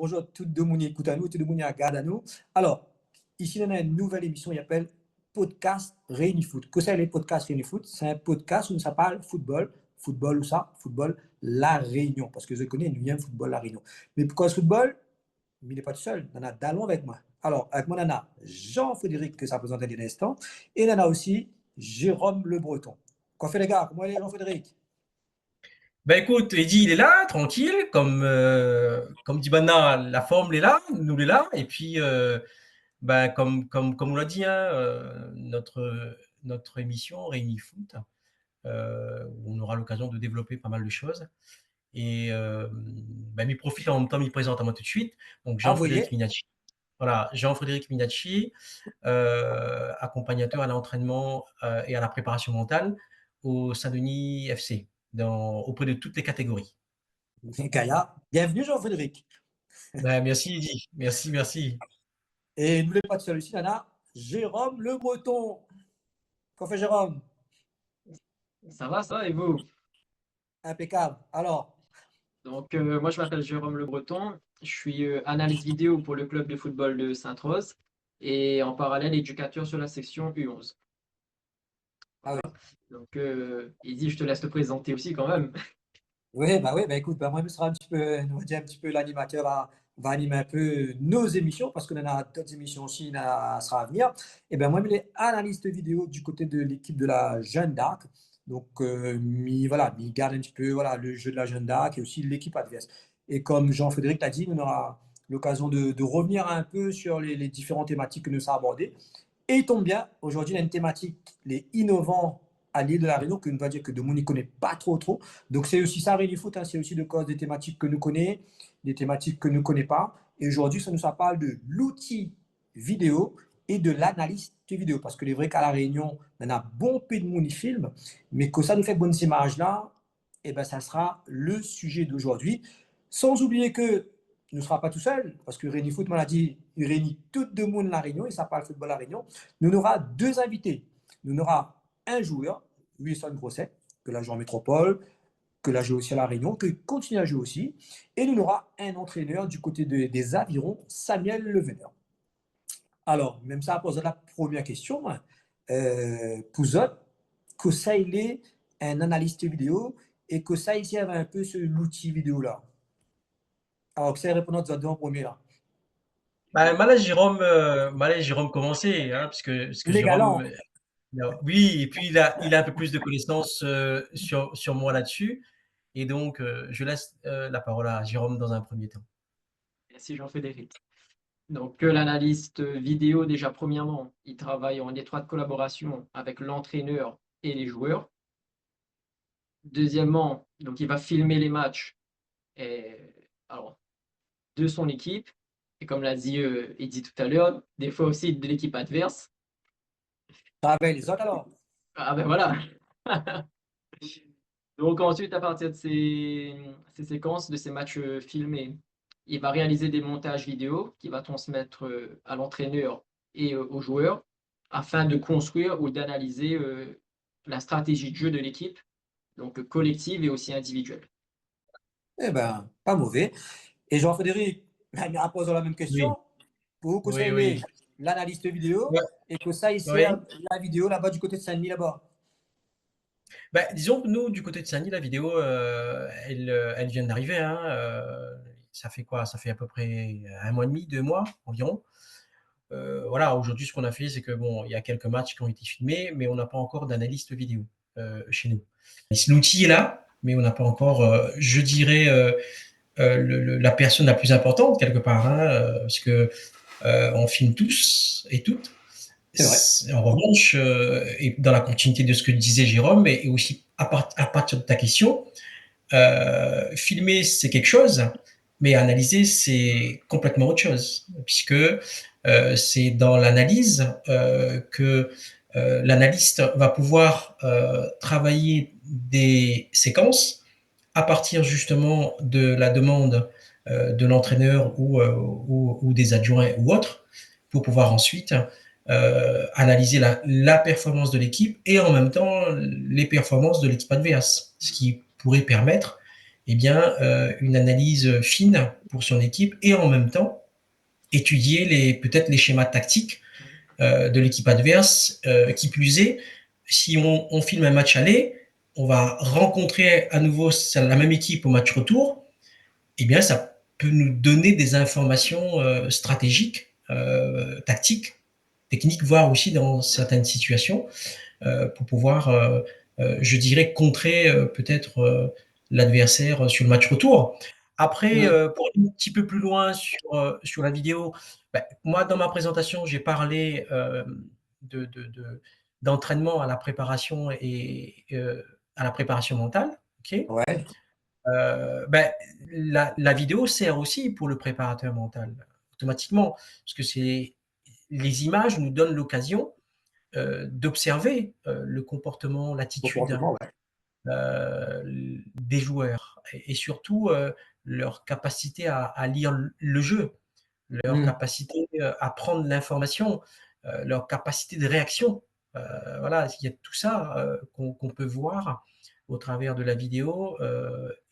bonjour tout le monde qui écoute à nous, tout le monde qui regarde à nous. Alors, ici, on a une nouvelle émission qui s'appelle Podcast Réuni Foot. Que c'est les podcasts Réuni Foot? C'est un podcast où ça parle football. Football ou ça? Football La Réunion. Parce que je connais, nous aime football La Réunion. Mais pourquoi ce football? Mais il n'est pas tout seul. On a Dallon avec moi. Alors, avec moi, on a Jean-Frédéric, que ça présente à l'instant. Et on a aussi Jérôme Le Breton. Quoi fait les gars? Comment est Jean-Frédéric? Ben écoute, Eddy, il est là, tranquille, comme dit Bana, la forme, il est là, nous, il est là, et puis, ben, comme on l'a dit, hein, notre émission Réuni Foot, où on aura l'occasion de développer pas mal de choses, et ben, m'y profite en même temps, m'y présente à moi tout de suite, donc Ah, vous voyez? Jean-Frédéric Minacci, voilà, Jean-Frédéric Minacci, accompagnateur à l'entraînement et à la préparation mentale au Saint-Denis FC, auprès de toutes les catégories. Gaïa. Bienvenue Jean-Frédéric. Ben, merci Eddy, merci. Et n'oubliez pas de celui-ci, Nana, Jérôme Le Breton. Qu'en fait Jérôme? Ça va, et vous? Impeccable. Alors, Donc, moi, je m'appelle Jérôme Le Breton. Je suis analyste vidéo pour le club de football de Sainte-Rose et en parallèle, éducateur sur la section U11. ah oui. Voilà. Donc, Izzy, je te laisse te présenter aussi quand même. Oui, bah écoute, bah moi, je serai un petit peu, on va dire un petit peu l'animateur, va animer un peu nos émissions, parce qu'on en a d'autres émissions aussi, sera à venir. Et ben moi, je suis analyste vidéo du côté de l'équipe de la Jeanne d'Arc. Donc, voilà, il garde un petit peu voilà, le jeu de la Jeanne d'Arc et aussi l'équipe adverse. Et comme Jean-Frédéric l'a dit, on aura l'occasion de revenir un peu sur les différentes thématiques que nous avons abordées. Et il tombe bien, aujourd'hui, on a une thématique, les innovants à l'île de la Réunion, que ne va dire que de monde n'y connaît pas trop. Donc, c'est aussi ça, Réunion Foot, hein, c'est aussi de cause des thématiques que nous connaissons, des thématiques que nous ne connaissons pas. Et aujourd'hui, ça parle de l'outil vidéo et de l'analyste vidéo. Parce que c'est vrai qu'à la Réunion, on a bon peu de monde qui filme, mais que ça nous fait bonnes images-là, et ben, ça sera le sujet d'aujourd'hui. Sans oublier que ne sera pas tout seul, parce que Réuni Foot, l'a dit, il réunit tout le monde à la Réunion, et ça parle football à la Réunion. Nous aura deux invités. Nous aura un joueur, Wilson Grosset, que là joue en métropole, que là joue aussi à la Réunion, que continue à jouer aussi. Et nous aura un entraîneur du côté des Avirons, Samuel Leveneur. Alors, même ça pose la première question. Pour eux, que ça il est un analyste vidéo et que ça ici avait un peu l'outil vidéo là. Alors, que ça répond à deux en premier là. Ben, laisse Jérôme commencer, hein, parce que Il est galant. Jérôme, oui, et puis il a un peu plus de connaissances sur moi là-dessus, et donc je laisse la parole à Jérôme dans un premier temps. Merci Jean-Frédéric. Donc, l'analyste vidéo, déjà, premièrement, il travaille en étroite collaboration avec l'entraîneur et les joueurs. Deuxièmement, donc, il va filmer les matchs alors, de son équipe. Et comme l'a dit Eddy tout à l'heure, des fois aussi de l'équipe adverse. Travaille les autres alors. Ah ben voilà. Donc ensuite, à partir de ces séquences, de ces matchs filmés, il va réaliser des montages vidéo qu'il va transmettre à l'entraîneur et aux joueurs afin de construire ou d'analyser la stratégie de jeu de l'équipe, donc collective et aussi individuelle. Eh ben, pas mauvais. Et Jean-Frédéric, en posant la même Oui, question, pour que ça oui. ait l'analyste vidéo Ouais, et que ça ici, oui. la vidéo là-bas du côté de Saint-Denis là-bas. Ben, disons que nous, du côté de Saint-Denis, la vidéo, elle vient d'arriver, hein, ça fait quoi? Ça fait à peu près un mois et demi, 2 mois environ. Voilà, aujourd'hui, ce qu'on a fait, c'est que bon, il y a quelques matchs qui ont été filmés, mais on n'a pas encore d'analyste vidéo chez nous. L'outil est là, mais on n'a pas encore, je dirais, la personne la plus importante quelque part, hein, parce que on filme tous et toutes. C'est vrai. En revanche, et dans la continuité de ce que disait Jérôme, et aussi à partir de ta question, filmer c'est quelque chose, mais analyser c'est complètement autre chose, puisque c'est dans l'analyse que l'analyste va pouvoir travailler des séquences à partir justement de la demande de l'entraîneur ou des adjoints ou autres, pour pouvoir ensuite analyser la performance de l'équipe et en même temps les performances de l'équipe adverse, ce qui pourrait permettre eh bien, une analyse fine pour son équipe et en même temps étudier peut-être les schémas tactiques de l'équipe adverse. Qui plus est, si on filme un match aller, on va rencontrer à nouveau la même équipe au match retour, eh bien, ça peut nous donner des informations stratégiques, tactiques, techniques, voire aussi dans certaines situations, pour pouvoir, je dirais, contrer peut-être l'adversaire sur le match retour. Après, pour aller un petit peu plus loin sur la vidéo, ben, moi, dans ma présentation, j'ai parlé d'entraînement à la préparation et à la préparation mentale. Ok. Ouais, Ben, la vidéo sert aussi pour le préparateur mental, automatiquement, parce que les images nous donnent l'occasion d'observer le comportement, l'attitude comportement, ouais. des joueurs et surtout leur capacité à lire le jeu, leur Mm. capacité à prendre l'information, leur capacité de réaction. Voilà, il y a tout ça qu'on peut voir au travers de la vidéo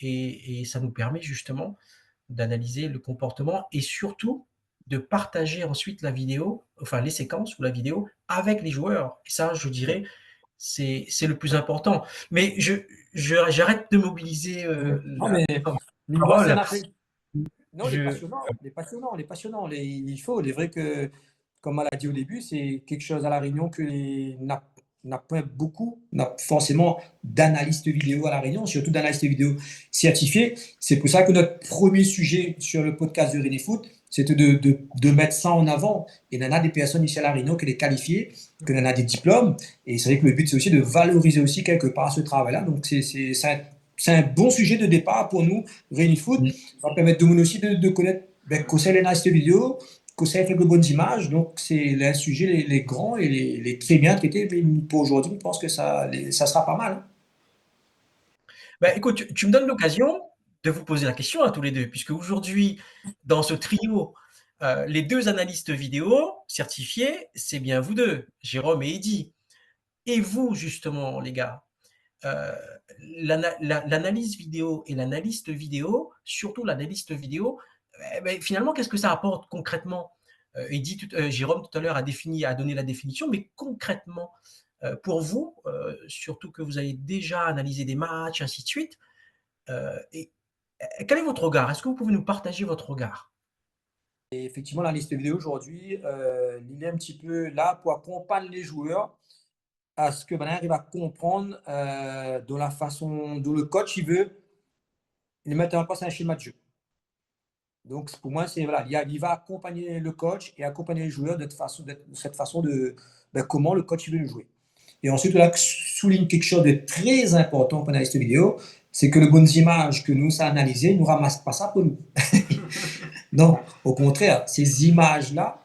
et ça nous permet justement d'analyser le comportement et surtout de partager ensuite la vidéo, enfin les séquences ou la vidéo avec les joueurs. Et ça, je dirais, c'est le plus important. Mais j'arrête de mobiliser Non, mais la mine de rien, c'est un parole. appel. Non, il est Je, passionnant, il est passionnant, il est passionnant. Il est vrai que, comme elle a dit au début, c'est quelque chose à La Réunion que n'a pas beaucoup, n'a forcément d'analystes vidéo à La Réunion, surtout d'analystes vidéo certifiés. C'est pour ça que notre premier sujet sur le podcast de René Foot, c'était de mettre ça en avant. Et il y en a des personnes ici à La Réunion qui les qualifiées, que en a des diplômes. Et c'est vrai que le but, c'est aussi de valoriser aussi quelque part ce travail-là. Donc, c'est un bon sujet de départ pour nous, Réuni Foot. Ça va permettre de nous aussi de connaître qu'est-ce que c'est les nice vidéos, que c'est fait de bonnes images. Donc, c'est un sujet les grands et les très bien traités. Mais pour aujourd'hui, je pense que ça sera pas mal. Hein. ben, écoute, tu me donnes l'occasion de vous poser la question à tous les deux, puisque aujourd'hui, dans ce trio, les deux analystes vidéo certifiés, c'est bien vous deux, Jérôme et Eddy. Et vous, justement, les gars, euh, l'analyse vidéo et l'analyste vidéo, surtout l'analyste vidéo, ben, finalement, qu'est-ce que ça apporte concrètement? Jérôme tout à l'heure a donné la définition, mais concrètement, pour vous, surtout que vous avez déjà analysé des matchs, ainsi de suite, et, quel est votre regard? Est-ce que vous pouvez nous partager votre regard? Et effectivement, la liste vidéo aujourd'hui, il est un petit peu là pour accompagner les joueurs à ce que ben, arrive à comprendre de la façon dont le coach il veut les mettre en place un schéma de jeu. Donc, pour moi, c'est voilà, il va accompagner le coach et accompagner les joueurs de cette façon de ben, comment le coach veut le jouer. Et ensuite, là, souligne quelque chose de très important pour l'analyste vidéo, c'est que les bonnes images que nous avons analysées ne ramassent pas ça pour nous. Non, au contraire, ces images-là,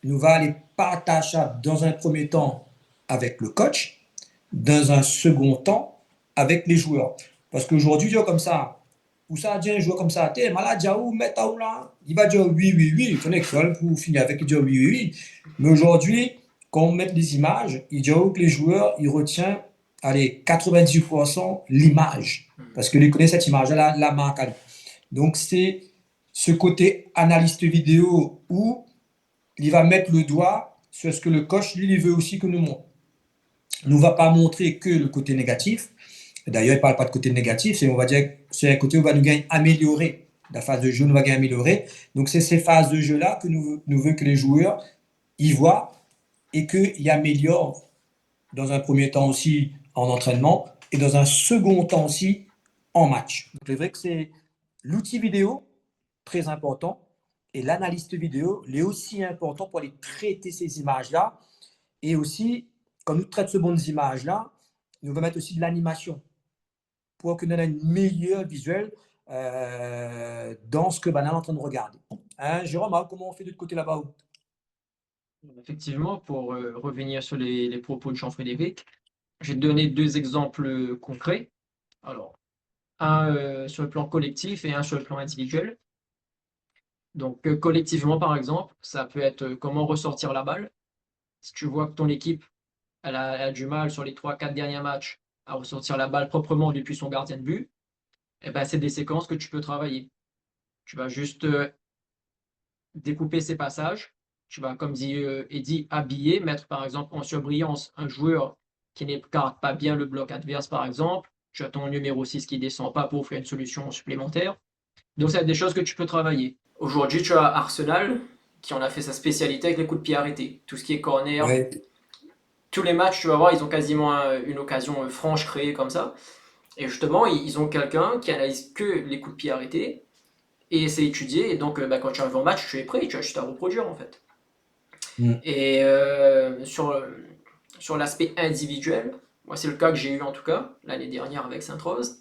nous va les partager dans un premier temps avec le coach, dans un second temps avec les joueurs. Parce qu'aujourd'hui, comme ça, où ça dit un joueur comme ça, t'es malade, où mettre là, il va dire oui, oui, oui, il connaît école pour finir avec, il dit oui, oui, oui. Mais aujourd'hui, quand on met les images, il dit que les joueurs, ils retiennent, allez, 90% l'image. Parce qu'ils connaissent cette image-là, la marque. Donc, c'est ce côté analyste vidéo où il va mettre le doigt sur ce que le coach, lui, il veut aussi que nous montre. Il ne va pas montrer que le côté négatif. D'ailleurs, il ne parle pas de côté négatif, on va dire c'est un côté où on va nous gagner améliorer. La phase de jeu nous va gagner améliorer. Donc, c'est ces phases de jeu-là que nous voulons que les joueurs y voient et qu'ils améliorent dans un premier temps aussi en entraînement et dans un second temps aussi en match. Donc, c'est vrai que c'est l'outil vidéo, très important, et l'analyste vidéo, il est aussi important pour aller traiter ces images-là. Et aussi, quand nous traitons ces bonnes images-là, nous allons mettre aussi de l'animation pour que nous ayons une meilleure visuelle dans ce que ben, on est en train de regarder. Hein, Jérôme, comment on fait de l'autre côté là-bas? Effectivement, pour revenir sur les propos de Jean-Frédéric, je vais te donner deux exemples concrets. Alors, un sur le plan collectif et un sur le plan individuel. Donc, collectivement, par exemple, ça peut être comment ressortir la balle. Si tu vois que ton équipe elle a du mal sur les 3-4 derniers matchs à ressortir la balle proprement depuis son gardien de but, eh ben, c'est des séquences que tu peux travailler. Tu vas juste découper ces passages. Tu vas, comme dit Eddy, habiller, mettre par exemple en surbrillance un joueur qui n'écarte pas bien le bloc adverse, par exemple. Tu as ton numéro 6 qui descend pas pour faire une solution supplémentaire. Donc, c'est des choses que tu peux travailler. Aujourd'hui, tu as Arsenal qui en a fait sa spécialité avec les coups de pied arrêtés. Tout ce qui est corner, Ouais. tous les matchs, tu vas voir, ils ont quasiment une occasion franche créée comme ça. Et justement, ils ont quelqu'un qui analyse que les coups de pied arrêtés et c'est étudié. Et donc, bah, quand tu arrives en match, tu es prêt, tu as juste à reproduire en fait. Mm. Et sur l'aspect individuel, moi c'est le cas que j'ai eu en tout cas l'année dernière avec Sainte-Rose.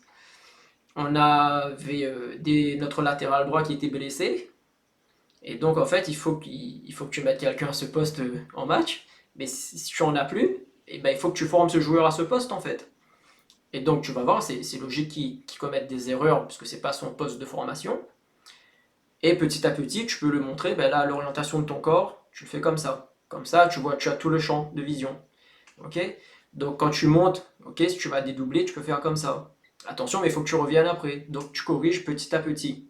On avait notre latéral droit qui était blessé. Et donc en fait, il faut que tu mettes quelqu'un à ce poste en match. Mais si tu en as plus, et ben, il faut que tu formes ce joueur à ce poste en fait. Et donc tu vas voir, c'est logique qu'il commette des erreurs puisque c'est pas son poste de formation. Et petit à petit, tu peux le montrer, ben là, l'orientation de ton corps, tu le fais comme ça. Comme ça, tu vois, tu as tout le champ de vision. Ok. Donc quand tu montes, ok, si tu vas dédoubler, tu peux faire comme ça. Attention, mais il faut que tu reviennes après. Donc tu corriges petit à petit.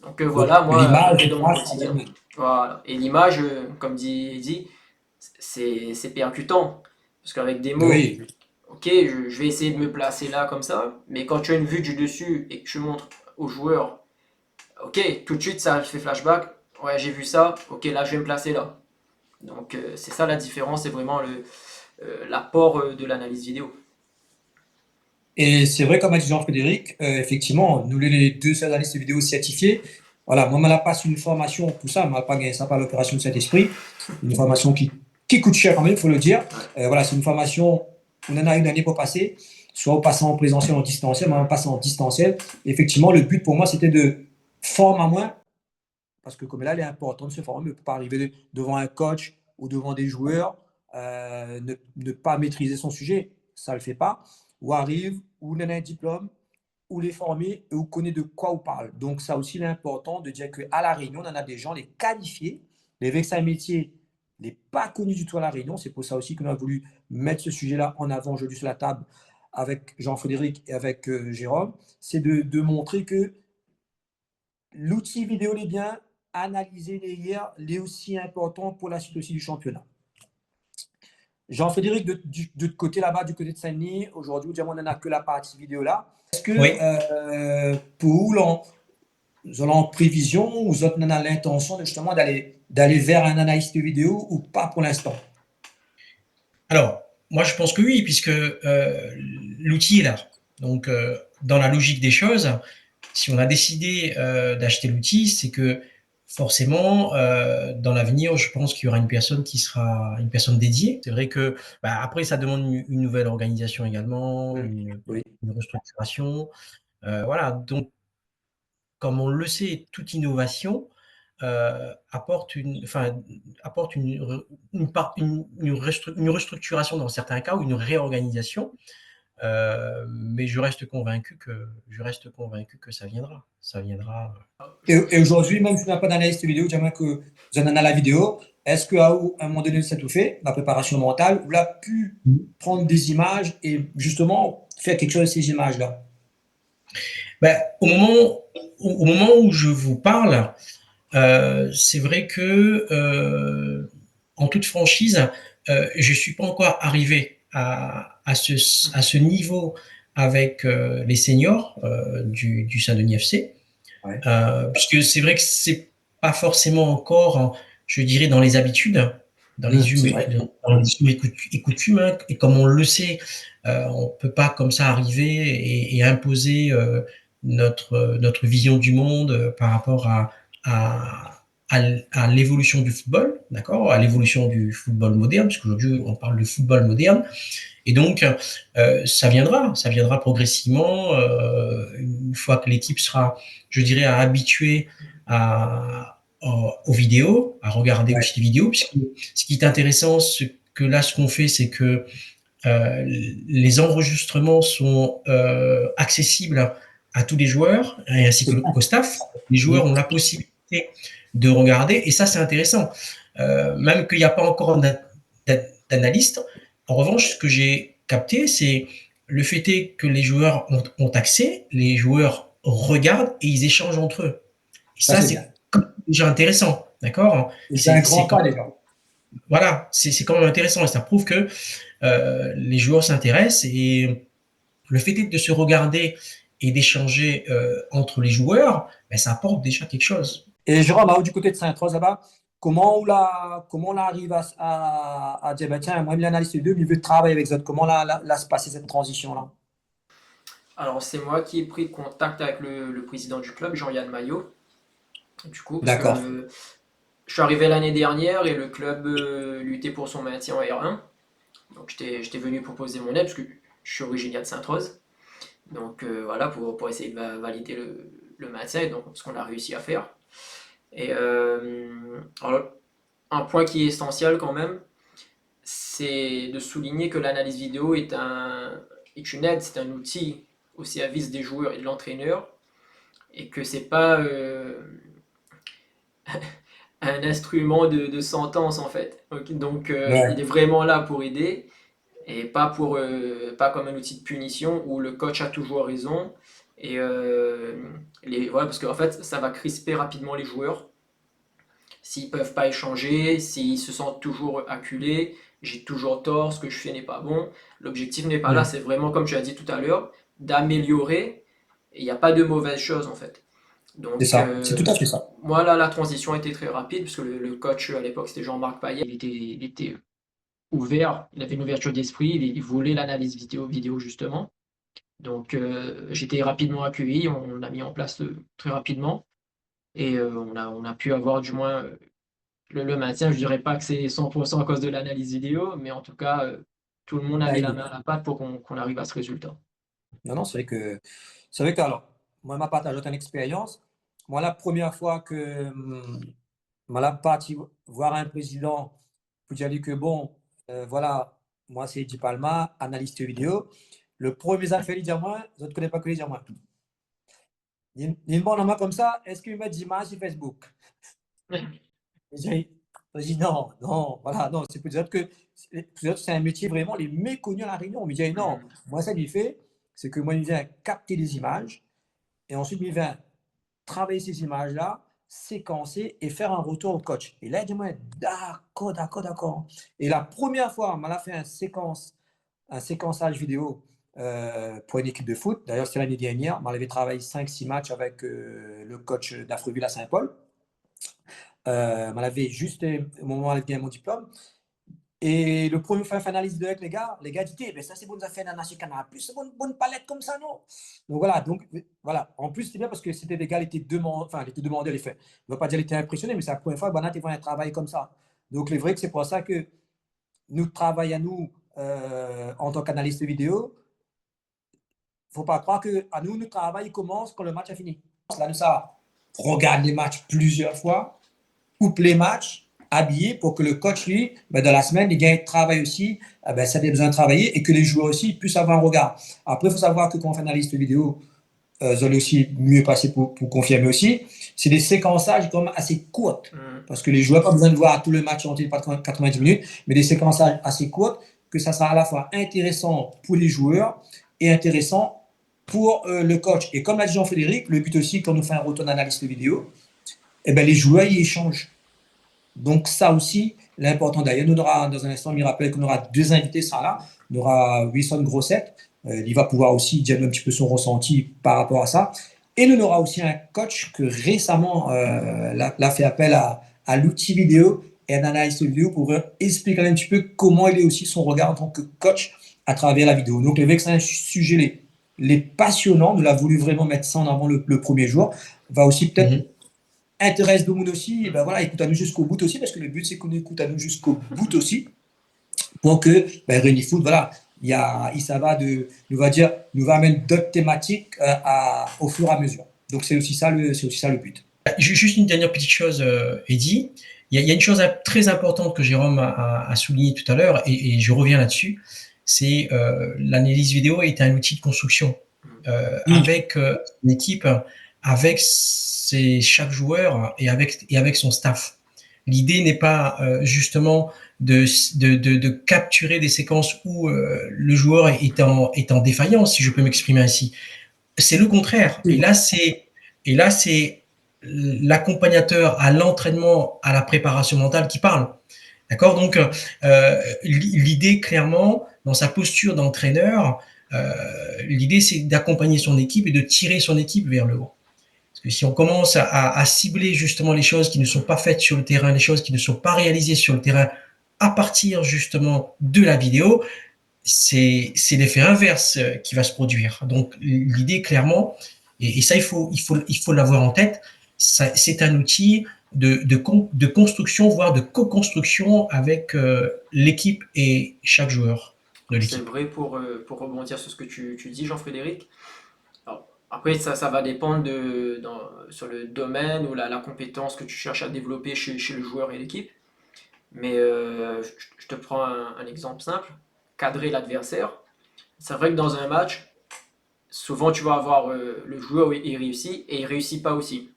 Donc Donc, voilà, moi, après l'image, dans mon ça, ça quotidien. donne. Voilà. Et l'image, comme dit, c'est percutant. Parce qu'avec des mots, Oui. ok, je vais essayer de me placer là comme ça, mais quand tu as une vue du dessus et que tu montres au joueur, ok, tout de suite ça fait flashback, ouais, j'ai vu ça, ok, là je vais me placer là. Donc c'est ça la différence, c'est vraiment l'apport de l'analyse vidéo. Et c'est vrai, comme a dit Jean-Frédéric, effectivement, nous, les deux analystes vidéo certifiés, voilà, moi, je n'ai pas une formation, tout ça, je n'ai pas gagné ça par l'opération de Saint-Esprit, une formation qui coûte cher quand même, il faut le dire. Voilà, c'est une formation, on en a une année pour passer, soit en passant en présentiel, en distanciel, mais en passant en distanciel. Effectivement, le but pour moi, c'était de former à moins, parce que comme là, il est important de se former, ne pas arriver devant un coach ou devant des joueurs, ne pas maîtriser son sujet, ça ne le fait pas. Ou arrive, ou on a un diplôme, ou les former, et ou connaît de quoi on parle. Donc ça aussi, il est important de dire qu'à La Réunion, on en a des gens, les qualifiés, les vexes un métier, les pas connus du tout à La Réunion. C'est pour ça aussi qu'on a voulu mettre ce sujet-là en avant aujourd'hui sur la table avec Jean-Frédéric et avec Jérôme. C'est de montrer que l'outil vidéo est bien, analyser les hier, est aussi important pour la suite aussi du championnat. Jean-Frédéric, de côté là-bas, du côté de Saint-Denis, aujourd'hui, on n'en a que la partie vidéo là. Est-ce que Oui. pour vous avez en prévision ou vous avez l'intention de justement d'aller vers un analyste vidéo ou pas pour l'instant? Alors, moi, je pense que oui, puisque l'outil est là. Donc, dans la logique des choses, si on a décidé d'acheter l'outil, c'est que forcément, dans l'avenir, je pense qu'il y aura une personne qui sera une personne dédiée. C'est vrai que bah, après, ça demande une nouvelle organisation également, Oui. une restructuration. Voilà. Donc, comme on le sait, toute innovation apporte apporte une restructuration dans certains cas ou une réorganisation. Mais je reste convaincu que ça viendra. Ça viendra. Et aujourd'hui, même si tu n'as pas d'analyste vidéo, tu que vous en avez la vidéo, est-ce qu'à un moment donné, ça tout fait, la préparation mentale, vous avez pu prendre des images et justement faire quelque chose de ces images-là? Ben, au moment où je vous parle, c'est vrai que, en toute franchise, je suis pas encore arrivé à ce niveau avec les seniors du Saint-Denis FC. Ouais. Puisque c'est vrai que c'est pas forcément encore, je dirais, dans les habitudes, C'est vrai. dans les us et coutumes, hein. Et comme on le sait, on peut pas comme ça arriver et imposer notre vision du monde par rapport à, à l'évolution du football, d'accord, à l'évolution du football moderne, puisqu'aujourd'hui on parle de football moderne. Et donc, ça viendra progressivement une fois que l'équipe sera, je dirais, habituée aux vidéos, à regarder Ouais. aussi les vidéos. Puisque ce qui est intéressant, ce qu'on fait, c'est que les enregistrements sont accessibles à tous les joueurs et ainsi qu'au staff. Les joueurs ont la possibilité de regarder et ça, c'est intéressant. Même qu'il n'y a pas encore d'analyste. En revanche, ce que j'ai capté, c'est le fait est que les joueurs ont accès, les joueurs regardent et ils échangent entre eux. Et Ça, ça, c'est bien. c'est déjà intéressant, d'accord? C'est un grand Quand pas déjà. voilà, c'est quand même intéressant et ça prouve que les joueurs s'intéressent et le fait est de se regarder et d'échanger entre les joueurs, ben, ça apporte déjà quelque chose. Et Jérôme, là, du côté de Saint-Rose, là-bas, comment on arrive à dire, ben, tiens, moi, l'analyste 2, il veut travailler avec eux. Comment là se passer cette transition-là? Alors, c'est moi qui ai pris contact avec le président du club, Jean-Yann Maillot, du coup, parce D'accord. que je suis arrivé l'année dernière et le club luttait pour son maintien en R1. Donc, j'étais venu proposer mon aide, parce que je suis originaire de Sainte-Rose. Donc, voilà, pour essayer de valider le maintien, et donc, ce qu'on a réussi à faire. Et alors, un point qui est essentiel quand même, c'est de souligner que l'analyse vidéo est une aide, c'est un outil au service des joueurs et de l'entraîneur, et que c'est pas un instrument de sentence en fait. Donc il est Ouais. vraiment là pour aider et pas comme un outil de punition où le coach a toujours raison. Et voilà, parce qu'en fait, ça va crisper rapidement les joueurs. S'ils peuvent pas échanger, s'ils se sentent toujours acculés, j'ai toujours tort, ce que je fais n'est pas bon. L'objectif n'est pas là, Mm. c'est vraiment, comme tu as dit tout à l'heure, d'améliorer. Et il n'y a pas de mauvaise chose en fait. C'est Donc, ça. C'est tout à fait ça. moi là, la transition était très rapide, puisque le coach à l'époque c'était Jean-Marc Payet. Il était ouvert, il avait une ouverture d'esprit, il voulait l'analyse vidéo justement. Donc, j'étais rapidement accueilli, on a mis en place très rapidement. Et on a pu avoir du moins le maintien. Je dirais pas que c'est 100% à cause de l'analyse vidéo, mais en tout cas, tout le monde a Ça mis la aide. main à la pâte pour qu'on arrive à ce résultat. Non, non, c'est vrai que, alors, moi, ma partagé une expérience. Moi, la première fois que, moi, la partie voir un président, pour dire lui que bon, voilà, moi, c'est Eddie Palma, analyste vidéo. Le premier affaire, il dit à moi, je ne connais pas que les dire moi. Il me demande à moi comme ça, est-ce qu'il met des images sur Facebook? Je dis non, non, voilà, non, c'est peut-être que c'est un métier vraiment les méconnus à La Réunion. On me dit non, Mhm. moi, ça lui fait, c'est que moi, il vient capter des images et ensuite, il vient travailler ces images-là, séquencer et faire un retour au coach. Et là, il dit moi, d'accord, d'accord, d'accord. Et la première fois, on a fait un séquençage vidéo pour une équipe de foot. D'ailleurs, c'est l'année dernière. On avait travaillé 5-6 matchs avec le coach d'Afreville à Saint-Paul. On avait juste au moment où j'avais gagné mon diplôme. Et le premier fois, analyse de avec les gars disaient, ben ça c'est bon, ça fait un sur Canal+, c'est bonne palette comme ça, non? Donc voilà. En plus, c'est bien parce que c'était des gars, ils étaient demandés les faits. Je ne veux pas dire qu'ils étaient impressionnés, mais c'est la première fois, ils vont travailler comme ça. Donc, c'est vrai que c'est pour ça que nous travaillons à nous en tant qu'analyste vidéo. Il ne faut pas croire que à nous, notre travail commence quand le match est fini. Là, nous, ça regarde les matchs plusieurs fois, coupe les matchs, habillé pour que le coach, lui, ben, dans la semaine, il gagne de travail aussi, ben, ça a besoin de travailler et que les joueurs aussi puissent avoir un regard. Après, il faut savoir que quand on fait une analyse vidéo, vous allez aussi mieux passer pour confirmer aussi, c'est des séquençages quand même assez courts. Mhm. Parce que les joueurs n'ont pas besoin de voir tout le match entier de 90 minutes, mais des séquençages assez courts, que ça sera à la fois intéressant pour les joueurs et intéressant pour le coach. Et comme l'a dit Jean-Frédéric, le but aussi, quand on fait un retour d'analyse vidéo, eh ben, les joueurs y échangent. Donc ça aussi, l'important d'ailleurs, nous aura dans un instant, il me rappelle qu'on aura deux invités, ça là. On aura Wilson Grossette, il va pouvoir aussi dire un petit peu son ressenti par rapport à ça. Et nous aura aussi un coach que récemment l'a fait appel à l'outil vidéo et un analyste vidéo pour expliquer un petit peu comment il est aussi son regard en tant que coach à travers la vidéo. Donc, c'est un sujet les passionnants. Nous l'a voulu vraiment mettre ça en avant le premier jour. Va aussi peut-être intéresse Domoun aussi, et ben voilà, écoute à nous jusqu'au bout aussi, parce que le but c'est qu'on écoute à nous jusqu'au bout aussi, pour que ben, Réuni Foot, voilà, ça va nous va dire, nous va amener d'autres thématiques au fur et à mesure. Donc c'est aussi ça le but. Juste une dernière petite chose, Eddy. Il y a une chose très importante que Jérôme a souligné tout à l'heure, et je reviens là-dessus, c'est l'analyse vidéo est un outil de construction. Avec une équipe, avec chaque joueur et avec son staff. L'idée n'est pas justement de capturer des séquences où le joueur est en défaillance, si je peux m'exprimer ainsi. C'est le contraire. Et là, c'est l'accompagnateur à l'entraînement, à la préparation mentale qui parle. D'accord. Donc, l'idée, clairement, dans sa posture d'entraîneur, l'idée, c'est d'accompagner son équipe et de tirer son équipe vers le haut. Parce que si on commence à cibler justement les choses qui ne sont pas faites sur le terrain, les choses qui ne sont pas réalisées sur le terrain, à partir justement de la vidéo, c'est l'effet inverse qui va se produire. Donc, l'idée, clairement, et ça, il faut l'avoir en tête, c'est un outil de construction, voire de co-construction avec l'équipe et chaque joueur de C'est l'équipe. vrai pour rebondir sur ce que tu dis, Jean-Frédéric. Alors, après, ça va dépendre sur le domaine ou la compétence que tu cherches à développer chez le joueur et l'équipe. Mais je te prends un exemple simple, cadrer l'adversaire. C'est vrai que dans un match, souvent tu vas avoir le joueur, il réussit et il réussit pas aussi.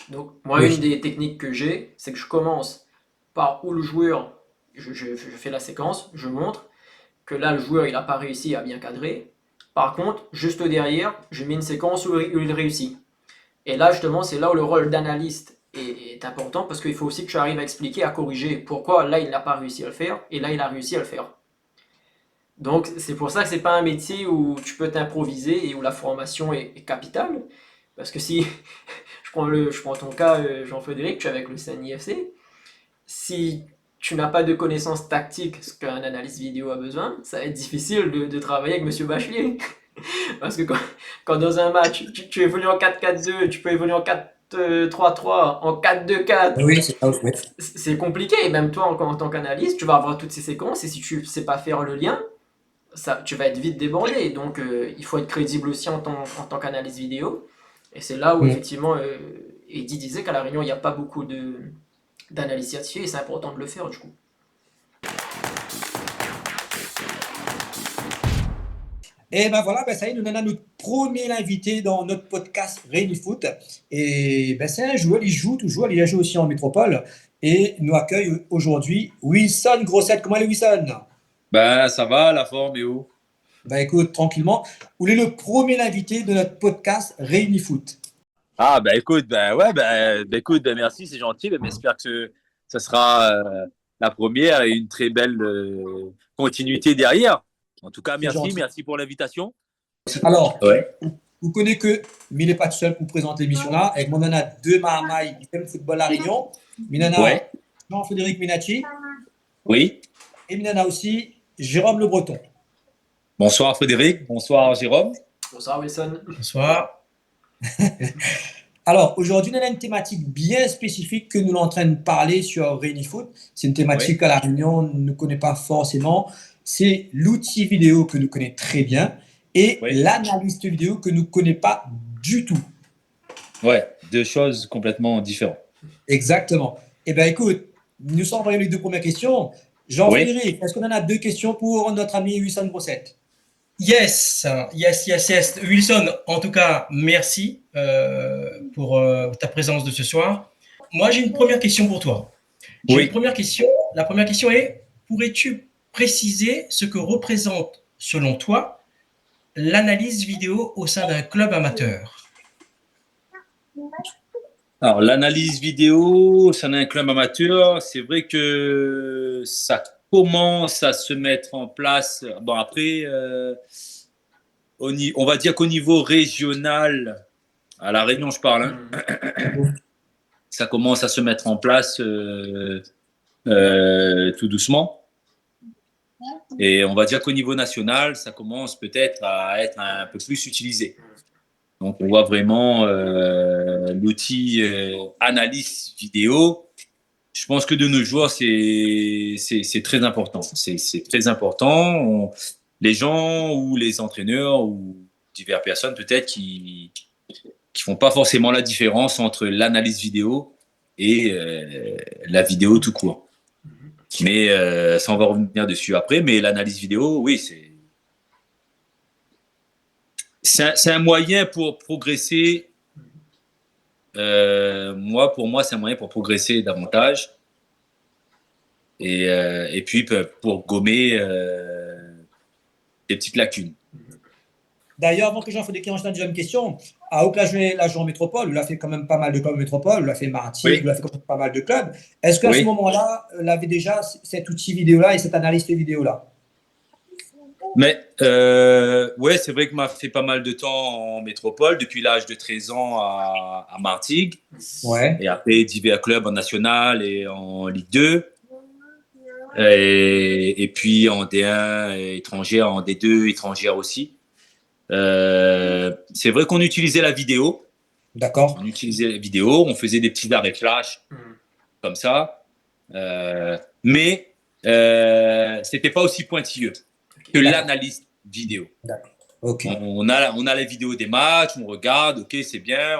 Donc moi, une Oui. des techniques que j'ai, c'est que je commence par où le joueur, je fais la séquence, je montre que là, le joueur, il n'a pas réussi à bien cadrer. Par contre, juste derrière, je mets une séquence où il réussit. Et là, justement, c'est là où le rôle d'analyste est important parce qu'il faut aussi que tu arrives à expliquer, à corriger pourquoi là, il n'a pas réussi à le faire et là, il a réussi à le faire. Donc, c'est pour ça que c'est pas un métier où tu peux t'improviser et où la formation est capitale. Parce que si je prends ton cas, Jean-Frédéric, tu es avec le CNIFC, si tu n'as pas de connaissances tactiques, ce qu'un analyste vidéo a besoin, ça va être difficile de travailler avec Monsieur Bachelier. Parce que quand dans un match, tu évolues en 4-4-2, tu peux évoluer en 4-3-3, en 4-2-4, Oui, c'est ça. Oui. c'est compliqué. Et même toi, en tant qu'analyste, tu vas avoir toutes ces séquences et si tu ne sais pas faire le lien, tu vas être vite débordé. Donc, il faut être crédible aussi en tant qu'analyste vidéo. Et c'est là où, Mm. effectivement, Eddy disait qu'à La Réunion, il n'y a pas beaucoup d'analyse certifiée et c'est important de le faire, du coup. Et ben voilà, ben ça y est, nous avons notre premier invité dans notre podcast Rémi Foot. Et ben c'est un joueur, il joue toujours, il a joué aussi en métropole. Et nous accueille aujourd'hui Wilson Grossette. Comment est Wilson? Ben, ça va, la forme est où? Ben écoute, tranquillement. Vous êtes le premier invité de notre podcast Rémi Foot. Ah, ben écoute, ben ouais, écoute, ben merci, c'est gentil, ben j'espère que ça sera la première et une très belle continuité derrière. En tout cas, C'est gentil. merci pour l'invitation. Alors, Ouais. vous connaissez que, mais il n'est pas tout seul pour présenter l'émission là. Avec moi, on en a deux marmailles qui aiment le football à Réunion. Minana Ouais. Jean-Frédéric Minacci Oui. et Minana aussi Jérôme Le Breton. Bonsoir Frédéric, bonsoir Jérôme. Bonsoir, Wilson. Bonsoir. Alors, aujourd'hui, on a une thématique bien spécifique que nous sommes en train de parler sur Réuni Foot. C'est une thématique Oui. à La Réunion, on ne connaît pas forcément. C'est l'outil vidéo que nous connaissons très bien et Oui. l'analyste vidéo que nous ne connaissons pas du tout. Ouais, deux choses complètement différentes. Exactement. Eh bien, écoute, nous sommes envoyés les deux premières questions. Jean-Frédéric, est-ce qu'on en a deux questions pour notre ami Wilson Grossette? Yes. Wilson, en tout cas, merci pour ta présence de ce soir. Moi, j'ai une première question pour toi. J'ai une Oui. première question. La première question est, pourrais-tu préciser ce que représente, selon toi, l'analyse vidéo au sein d'un club amateur? Alors, l'analyse vidéo, c'est un club amateur. C'est vrai que ça commence à se mettre en place. Bon, après, on va dire qu'au niveau régional, à La Réunion, je parle, hein, ça commence à se mettre en place tout doucement. Et on va dire qu'au niveau national, ça commence peut-être à être un peu plus utilisé. Donc, on voit vraiment l'outil analyse vidéo. Je pense que de nos jours, c'est très important. C'est très important. Les gens ou les entraîneurs ou diverses personnes peut-être qui font pas forcément la différence entre l'analyse vidéo et la vidéo tout court. Mais ça, on va revenir dessus après. Mais l'analyse vidéo, oui, c'est un moyen pour progresser Pour moi, c'est un moyen pour progresser davantage et puis pour gommer des petites lacunes. D'ailleurs, avant que Jean-Frédéric enchaîne la deuxième question, à Oak, la joué en métropole, il a fait quand même pas mal de clubs en métropole, il a fait Martigues, Oui. il a fait quand même pas mal de clubs. Est-ce qu'à ce Oui. moment-là, il avait déjà cet outil vidéo-là et cette analyse vidéo-là? Mais ouais, c'est vrai que m'a fait pas mal de temps en métropole, depuis l'âge de 13 ans à Martigues. Ouais. Et après, divers clubs en national et en Ligue 2. Et puis en D1 étrangère, en D2 étrangère aussi. C'est vrai qu'on utilisait la vidéo. D'accord. On utilisait la vidéo, on faisait des petits arrêts flash comme ça. Mais c'était pas aussi pointilleux que l'analyse vidéo. D'accord. Ok. On a la vidéo des matchs, on regarde, ok, c'est bien,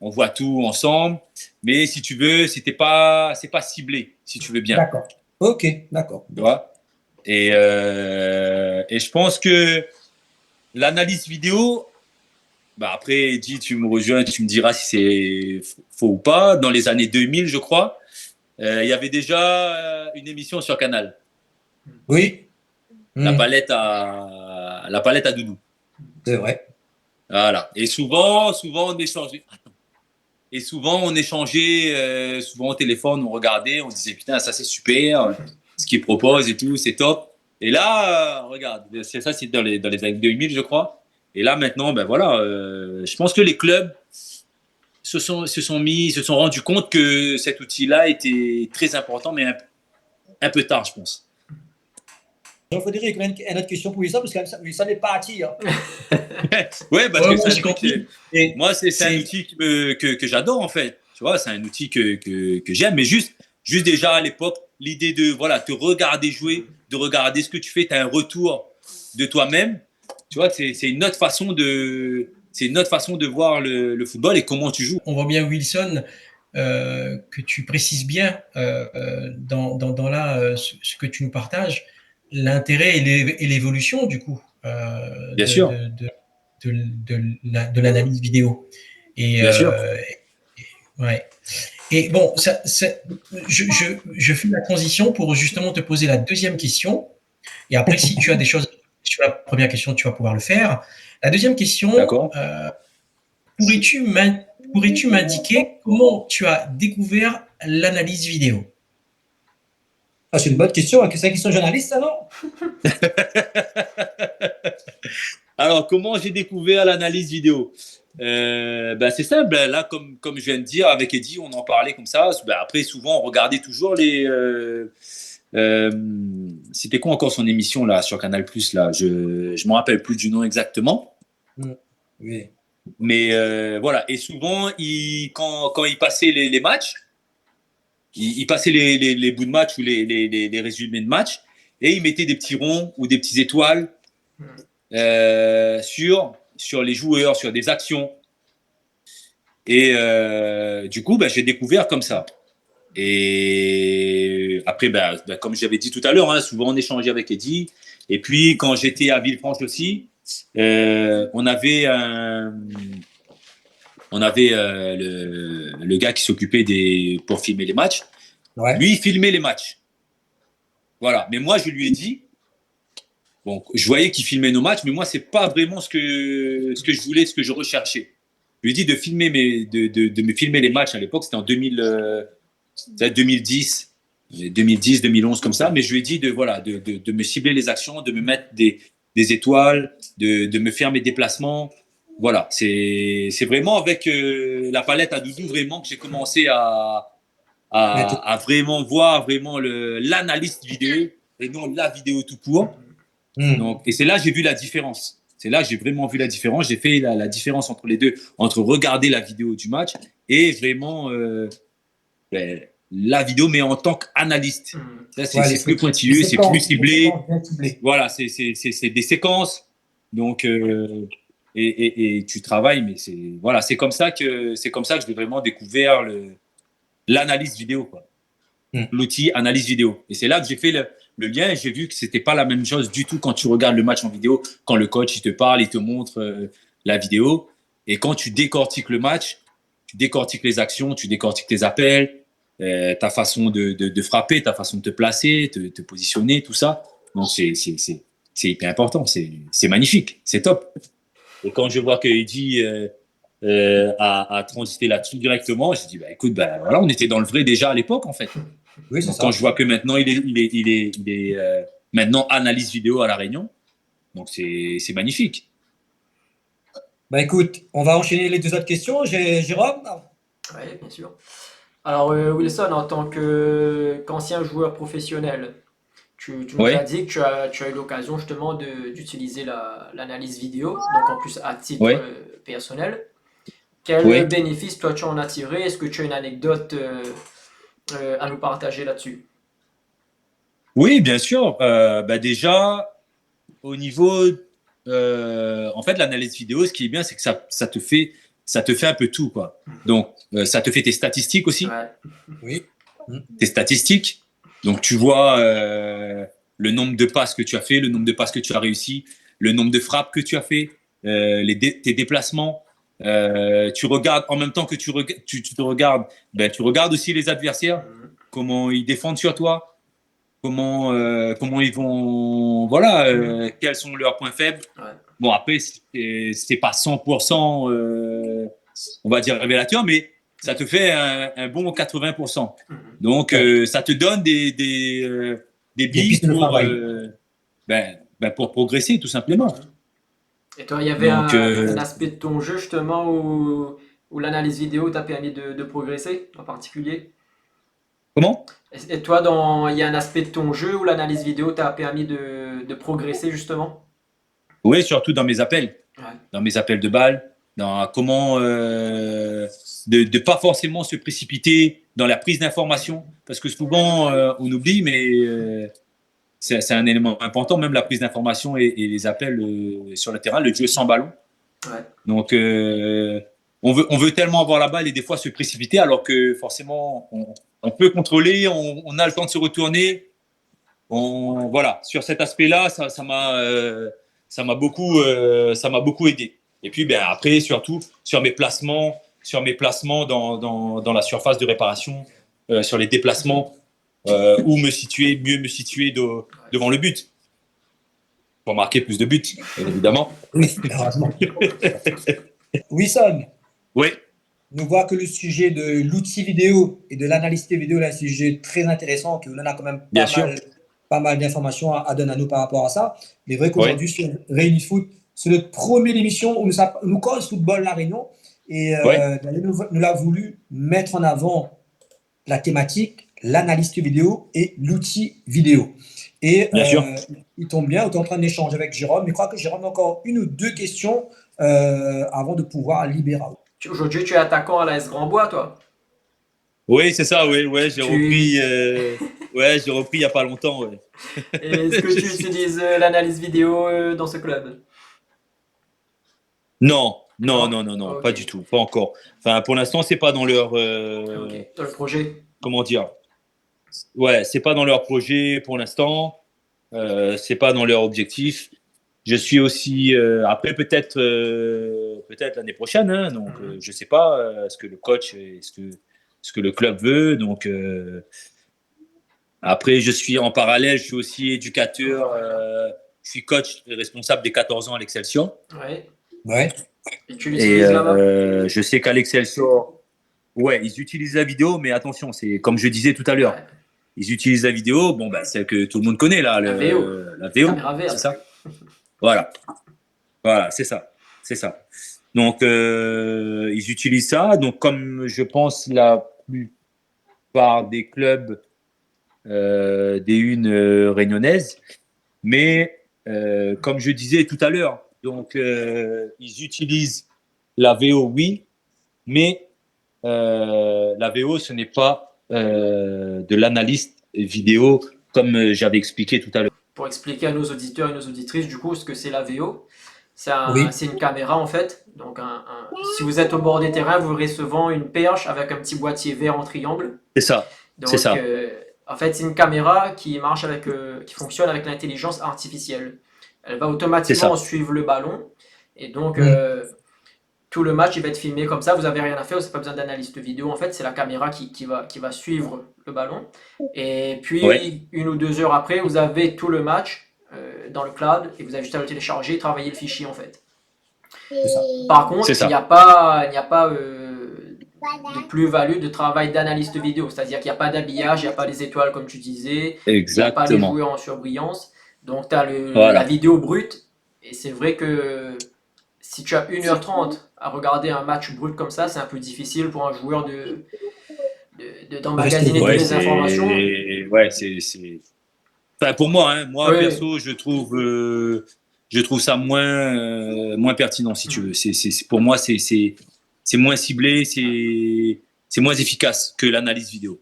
on voit tout ensemble. Mais si tu veux, c'est pas ciblé, si tu veux bien. D'accord. Ok, d'accord. Tu vois? Et je pense que l'analyse vidéo, bah après, Eddie, tu me rejoins, tu me diras si c'est faux ou pas. Dans les années 2000, je crois, il y avait déjà une émission sur Canal. Oui. La palette à Doudou. C'est vrai. Voilà. Et souvent, on échangeait. Et souvent, on échangeait, souvent au téléphone, on regardait, on se disait putain, ça c'est super, ce qu'ils proposent et tout, c'est top. Et là, regarde, c'est dans les années 2000, je crois. Et là, maintenant, ben voilà, je pense que les clubs se sont rendus compte que cet outil-là était très important, mais un peu tard, je pense. Jean-Frédéric, une autre question pour Wissam, parce que Wissam n'est pas acquis. Hein. Ouais, parce que j'ai compris. moi, c'est un outil que j'adore, en fait. Tu vois, c'est un outil que j'aime, mais juste déjà à l'époque, l'idée de voilà, te regarder jouer, de regarder ce que tu fais, tu as un retour de toi-même. Tu vois, c'est une autre façon de voir le football et comment tu joues. On voit bien, Wilson, que tu précises bien dans là ce que tu nous partages, l'intérêt et l'évolution du coup Bien sûr. de l'analyse vidéo. Et Bien sûr. ouais. Et bon, je fais la transition pour justement te poser la deuxième question. Et après, si tu as des choses sur la première question, tu vas pouvoir le faire. La deuxième question, pourrais-tu m'indiquer comment tu as découvert l'analyse vidéo? Ah, c'est une bonne question. C'est une question journaliste, ça, non? Alors, comment j'ai découvert l'analyse vidéo? C'est simple. Là, comme je viens de dire avec Eddie, on en parlait comme ça. Après, souvent, on regardait toujours les. C'était quoi encore son émission là sur Canal Plus là? Je me rappelle plus du nom exactement. Oui. Mais voilà. Et souvent, quand il passait les matchs, il passait les bouts de match ou les résumés de match, et il mettait des petits ronds ou des petites étoiles sur les joueurs, sur des actions. Et du coup, j'ai découvert comme ça. Et après, comme j'avais dit tout à l'heure, souvent on échangeait avec Eddie. Et puis, quand j'étais à Villefranche aussi, on avait le gars qui s'occupait pour filmer les matchs. Ouais. Lui, il filmait les matchs. Voilà. Mais moi, je lui ai dit, bon, je voyais qu'il filmait nos matchs, mais moi, c'est pas vraiment ce que je voulais, ce que je recherchais. Je lui ai dit de me filmer les matchs à l'époque, c'était en 2010, 2011 comme ça, mais je lui ai dit de me cibler les actions, de me mettre des étoiles, de me faire mes déplacements. Voilà, c'est vraiment avec la palette à Doudou vraiment que j'ai commencé à vraiment voir l'analyse vidéo et non la vidéo tout court. Donc, et c'est là que j'ai vu la différence. C'est là que j'ai vraiment vu la différence. J'ai fait la différence entre les deux, entre regarder la vidéo du match et vraiment la vidéo, mais en tant qu'analyste. C'est plus pointilleux, c'est plus ciblé. Voilà, c'est des séquences. Donc, et tu travailles, mais c'est comme ça que j'ai vraiment découvert l'analyse vidéo, quoi. L'outil analyse vidéo. Et c'est là que j'ai fait le lien et j'ai vu que c'était pas la même chose du tout quand tu regardes le match en vidéo, quand le coach il te parle, il te montre la vidéo, et quand tu décortiques le match, tu décortiques les actions, tu décortiques tes appels, ta façon de frapper, ta façon de te placer, te positionner, tout ça. Donc, c'est hyper important. C'est magnifique. C'est top. Et quand je vois que Eddie a transité là-dessus directement, je dis, bah, écoute, bah, voilà, on était dans le vrai déjà à l'époque, en fait. Oui, c'est Donc, ça. quand je vois que maintenant, il est maintenant analyse vidéo à La Réunion, donc c'est magnifique. Bah écoute, on va enchaîner les deux autres questions. Jérôme? Oui, bien sûr. Alors, Wilson, en tant qu'ancien joueur professionnel, tu nous as Ouais, dit que tu as eu l'occasion justement d'utiliser l'analyse vidéo, donc en plus à titre ouais, personnel. Quel ouais. bénéfice toi tu en as tiré? Est-ce que tu as une anecdote à nous partager là-dessus? Oui, bien sûr. Bah déjà, au niveau, en fait, l'analyse vidéo, ce qui est bien, c'est que ça te fait un peu tout, quoi. Donc, ça te fait tes statistiques aussi, Ouais. Oui. tes statistiques. Donc, tu vois le nombre de passes que tu as fait, le nombre de passes que tu as réussi, le nombre de frappes que tu as fait, tes déplacements. Tu regardes en même temps que tu te regardes, ben, tu regardes aussi les adversaires, Mhm. comment ils défendent sur toi, comment ils vont, voilà, quels sont leurs points faibles. Ouais. Bon, après, c'est pas 100%, on va dire, révélateur, mais ça te fait un bon 80%. Mhm. Donc, Ouais. ça te donne des Des billes pistes de travail. pour progresser, tout simplement. Mhm. Et toi, il y avait Donc, un aspect de ton jeu justement où l'analyse vidéo t'a permis de progresser en particulier? comment? Et toi, il y a un aspect de ton jeu où l'analyse vidéo t'a permis de progresser justement? Oui, surtout dans mes appels. Ouais. Dans mes appels de balles, dans comment de pas forcément se précipiter dans la prise d'information, parce que souvent on oublie, mais c'est un élément important, même la prise d'information et les appels sur le terrain, le jeu sans ballon. Ouais. Donc on veut tellement avoir la balle et des fois se précipiter, alors que forcément on peut contrôler, on a le temps de se retourner. Voilà, sur cet aspect-là, ça m'a beaucoup aidé. Et puis ben après, surtout sur mes placements dans la surface de réparation, sur les déplacements, mieux me situer devant le but pour marquer plus de buts, bien évidemment. Oui, heureusement. Wilson, Oui, nous voit que le sujet de l'outil vidéo et de l'analyse vidéo est un sujet très intéressant, que l'on a quand même bien sûr. pas mal d'informations à donner à nous par rapport à ça. Mais vrai Oui, qu'aujourd'hui, sur Réunis Foot, c'est notre première émission où nous cause football La Réunion. Et oui, nous l'a voulu mettre en avant la thématique, l'analyse vidéo et l'outil vidéo. Et bien sûr. il tombe bien, on est en train d'échanger avec Jérôme. Mais je crois que Jérôme a encore une ou deux questions avant de pouvoir libérer. Aujourd'hui, tu es attaquant à l'AS Grandbois, toi. Oui, c'est ça. Oui, ouais, j'ai Tu... repris. Ouais, j'ai repris il y a pas longtemps. Ouais. Est-ce que Je tu suis- utilises l'analyse vidéo dans ce club? Non, non, Non? non, non, non, Ok. pas du tout, pas encore. Enfin, pour l'instant, c'est pas dans leur, Ok. Dans le projet? comment dire. Ouais, c'est pas dans leur projet pour l'instant. C'est pas dans leur objectif. Je suis aussi après peut-être l'année prochaine. Hein, donc Mhm. je sais pas ce que le coach et ce que le club veut. Donc après, je suis en parallèle. Je suis aussi éducateur. Je suis coach et responsable des 14 ans à l'Excelsior. Ouais. Ouais. Et tu Et l'utilises là-bas? je sais qu'à l'Excelsior, ouais, ils utilisent la vidéo, mais attention, c'est comme je disais tout à l'heure. Ouais. Ils utilisent la vidéo, bon, bah, celle que tout le monde connaît, là, La VO. la VO, Caméra c'est verte. ça? Voilà, voilà, c'est ça, c'est ça. Donc, ils utilisent ça. Donc, comme je pense la plupart des clubs des unes réunionnaises, mais comme je disais tout à l'heure, donc ils utilisent la VO, oui, mais la VO, ce n'est pas de l'analyse vidéo comme j'avais expliqué tout à l'heure. Pour expliquer à nos auditeurs et nos auditrices, du coup, ce que c'est la VO, Oui. c'est une caméra en fait. Donc, si vous êtes au bord des terrains, vous recevez une perche avec un petit boîtier vert en triangle. C'est ça, c'est Donc, ça, en fait, c'est une caméra qui fonctionne avec l'intelligence artificielle. Elle va c'est automatiquement ça. suivre le ballon. Et donc, Mm. tout le match il va être filmé comme ça, vous n'avez rien à faire, vous n'avez pas besoin d'analyste vidéo. En fait, c'est la caméra qui va suivre le ballon. Et Ouais, puis, 1 ou 2 heures après, vous avez tout le match dans le cloud et vous avez juste à le télécharger et travailler le fichier en fait. C'est ça. Par c'est contre, ça. il n'y a pas de plus-value de travail d'analyste vidéo. C'est-à-dire qu'il n'y a pas d'habillage, il n'y a pas les étoiles comme tu disais, il n'y a pas les Exactement. joueurs en surbrillance. Donc, tu as la Voilà. vidéo brute. Et c'est vrai que si tu as 1h30 à regarder un match brut comme ça, c'est un peu difficile pour un joueur Rester d'emmagasiner toutes Ouais, focus. les informations. Enfin, pour moi, hein, moi Oui. perso, je trouve ça moins pertinent, si tu veux. Pour moi, c'est moins ciblé, c'est moins efficace que l'analyse vidéo.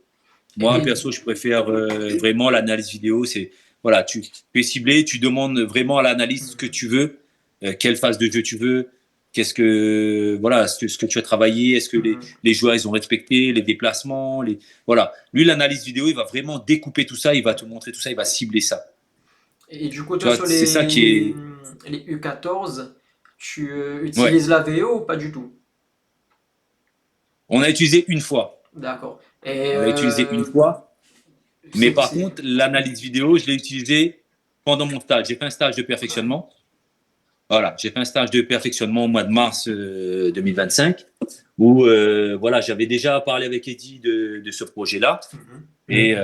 Moi, Et, perso, je préfère vraiment l'analyse vidéo. C'est voilà, tu es ciblé, tu demandes vraiment à l'analyse ce que tu veux, quelle phase de jeu tu veux, qu'est-ce que voilà, ce que tu as travaillé, est-ce que les joueurs ils ont respecté les déplacements, voilà. Lui, l'analyse vidéo, il va vraiment découper tout ça, il va te montrer tout ça, il va cibler ça. et du coup, Tu toi, vois, sur c'est ça qui est les U14, tu ouais. utilises la VO ou pas du tout? On a utilisé une fois. D'accord. Et On l'a utilisé une fois, mais par c'est... contre, l'analyse vidéo, je l'ai utilisée pendant mon stage. J'ai fait un stage de perfectionnement. Voilà, j'ai fait un stage de perfectionnement au mois de mars 2025 où voilà, j'avais déjà parlé avec Eddie de ce projet-là et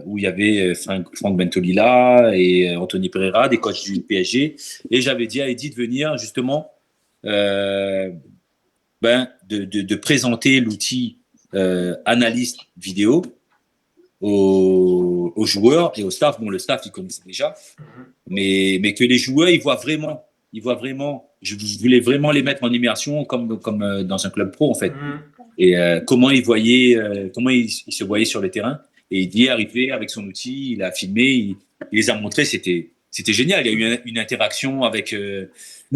où il y avait Franck Bentolila et Anthony Pereira, des coachs du PSG, et j'avais dit à Eddie de venir justement euh, de présenter l'outil analyste vidéo aux joueurs et au staff. Bon, le staff, ils connaissaient déjà, mais que les joueurs, ils voient vraiment, je voulais vraiment les mettre en immersion comme dans un club pro, en fait. Et comment ils voyaient, comment ils se voyaient sur le terrain. Et il y est arrivé avec son outil, il a filmé, il les a montrés, c'était génial. Il y a eu une interaction Oui,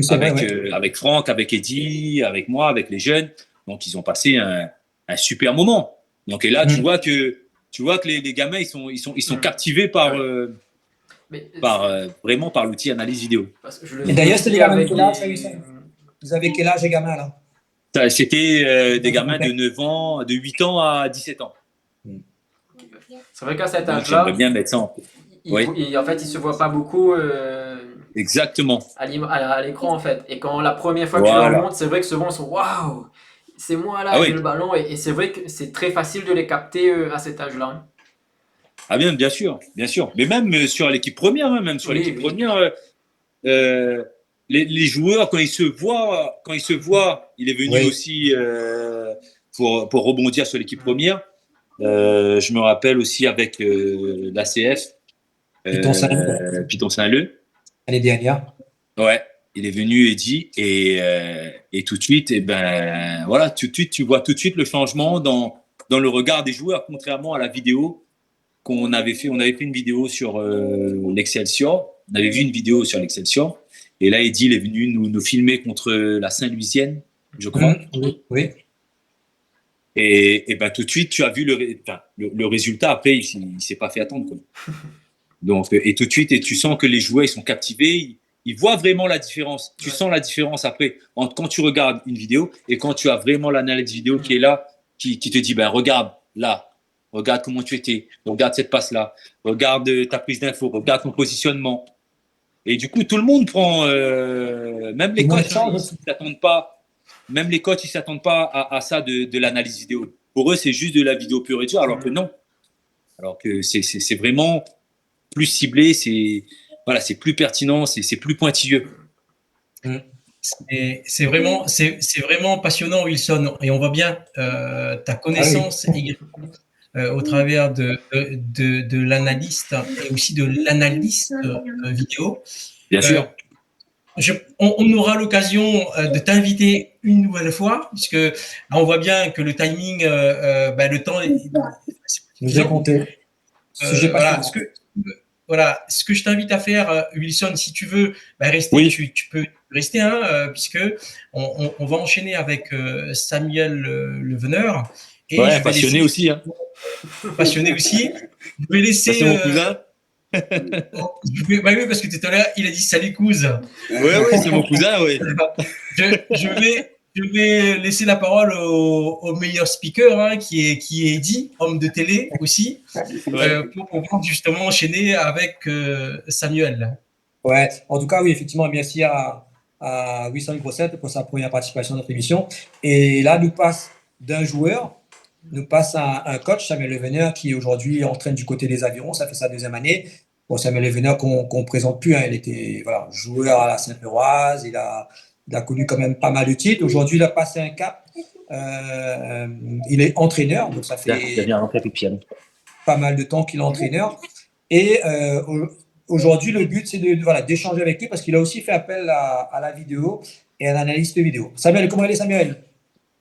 c'est vrai, ouais. avec Franck, avec Eddie, avec moi, avec les jeunes. Donc, ils ont passé un super moment. Donc, et là, tu vois que les gamins, ils sont captivés Mais vraiment par l'outil analyse vidéo. parce que je le Et vis d'ailleurs, c'était les aussi gamins de avec quel âge, des... Vous avez quel âge, les gamins, là? C'était des gamins de Contexte. 9 ans, de 8 ans à 17 ans. C'est vrai qu'à cet Donc, j'aimerais âge-là, bien mettre ça en place. Oui, en fait, il se voit pas beaucoup exactement. à l'écran, en fait. Et quand la première fois que tu leur Voilà. montres, c'est vrai que souvent, ils sont waouh, c'est moi Ah là, j'ai oui. le ballon. Et c'est vrai que c'est très facile de les capter à cet âge-là. Ah bien sûr, bien sûr. Mais même sur l'équipe première, hein, même sur Oui, l'équipe oui. première, euh, les joueurs quand ils se voient, il est venu Oui. aussi pour rebondir sur l'équipe première. Je me rappelle aussi avec l'ACF, Python 5, Python Saint-Leu. l'année dernière. Ouais, il est venu Eddy et tout de suite, et ben voilà, tout de suite tu vois tout de suite le changement dans le regard des joueurs, contrairement à la vidéo qu'on avait fait. On avait fait une vidéo sur l'Excelsior. On avait vu une vidéo sur l'Excelsior. Et là, Eddy il est venu nous filmer contre la Saint-Louisienne, je crois. Oui, oui. Et ben tout de suite, tu as vu le résultat. Après, il s'est pas fait attendre, quoi. Donc, et tout de suite, et tu sens que les joueurs ils sont captivés. Ils voient vraiment la différence. Tu sens la différence après entre quand tu regardes une vidéo et quand tu as vraiment l'analyse vidéo qui est là, qui te dit ben regarde là, regarde comment tu étais, regarde cette passe là, regarde ta prise d'info, regarde ton positionnement. Et du coup, tout le monde prend, même Tout les le monde coachs, hein, change ils aussi. s'attendent pas. Même les coachs, ils s'attendent pas à ça de l'analyse vidéo. Pour eux, c'est juste de la vidéo pure et dure, alors que non. Alors que c'est vraiment plus ciblé, c'est voilà, c'est plus pertinent, c'est plus pointilleux. C'est vraiment passionnant, Wilson, et on voit bien ta Ah oui. connaissance également au travers de l'analyste et aussi de l'analyste vidéo. Bien sûr. On aura l'occasion de t'inviter une nouvelle fois, puisque là, on voit bien que le timing, le temps est Nous est suffisant. compté. Sujet Voilà, passionnant. ce que je t'invite à faire, Wilson, si tu veux rester, Oui. tu peux rester, hein, puisque on va enchaîner avec Samuel Leveneur. Et Ouais, je vais passionné laisser, aussi. Hein. passionné aussi. Je vais Ça, laisser. c'est mon cousin. Oui, parce que tout à l'heure, il a dit salut, Couz. Ouais, c'est mon cousin, oui. Je je vais laisser la parole au meilleur speaker, hein, qui est Eddy, homme de télé aussi, pour pouvoir justement enchaîner avec Samuel. Ouais, en tout cas, oui, effectivement, merci à Wilson Grosset pour sa première participation à notre émission. Et là, nous passe d'un joueur, nous passe à un coach, Samuel Levener, qui aujourd'hui entraîne du côté des Avirons. Ça fait sa deuxième année. Bon, Samuel Levener qu'on ne présente plus. Hein, il était voilà, joueur à la Saint-Péroise. Il a connu quand même pas mal de titres. Aujourd'hui, il a passé un cap. Il est entraîneur, donc ça fait pas mal de temps qu'il est entraîneur. Et aujourd'hui, le but, c'est voilà, d'échanger avec lui parce qu'il a aussi fait appel à la vidéo et à l'analyste vidéo. Samuel, comment allez, Samuel?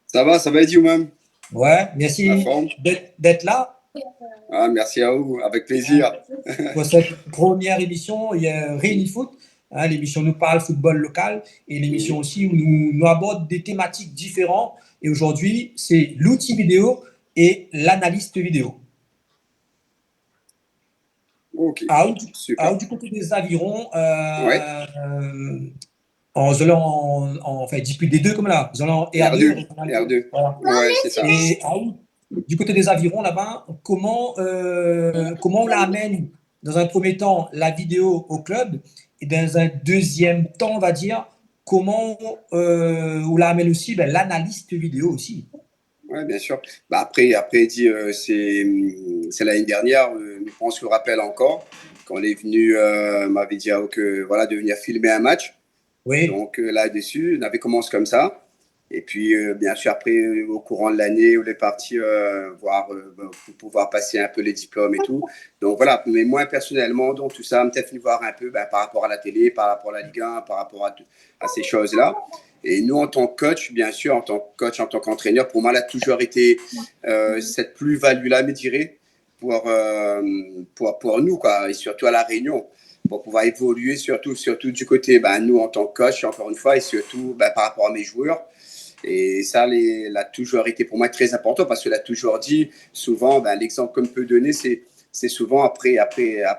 Ça va, Eddie, ou même? Ouais, merci d'être là. Ah, merci à vous, avec plaisir. Pour cette première émission, il y a Réunifoot, hein, l'émission nous parle football local et l'émission aussi où nous abordons des thématiques différentes. Et aujourd'hui, c'est l'outil vidéo et l'analyste vidéo. Ok, super. Du côté des Avirons, en fait, discute des deux comme là, et R2. Voilà. Ouais, c'est ça. Et du côté des Avirons là-bas, comment on l'amène dans un premier temps la vidéo au club et dans un deuxième temps, on va dire, comment on l'amène aussi l'analyste vidéo aussi. Oui, bien sûr. Bah après dit, c'est l'année dernière, je pense que je me rappelle encore, quand on est venu, m'avait dit que voilà, de venir filmer un match. Oui. Donc là-dessus, on avait commencé comme ça. Et puis, bien sûr, après, au courant de l'année, on est parti voir pour pouvoir passer un peu les diplômes et tout. Donc voilà, mais moi personnellement, donc tout ça, peut-être venu voir un peu par rapport à la télé, par rapport à la Ligue 1, par rapport à ces choses-là. Et nous, en tant que coach, bien sûr, en tant qu'entraîneur, pour moi, là, a toujours été cette plus-value-là, me dirais, pour nous, quoi, et surtout à La Réunion, pour pouvoir évoluer, surtout du côté, nous, en tant que coach, encore une fois, et surtout par rapport à mes joueurs. Et ça, l'a toujours été pour moi très important parce que l'a toujours dit, souvent, l'exemple qu'on peut donner, c'est souvent après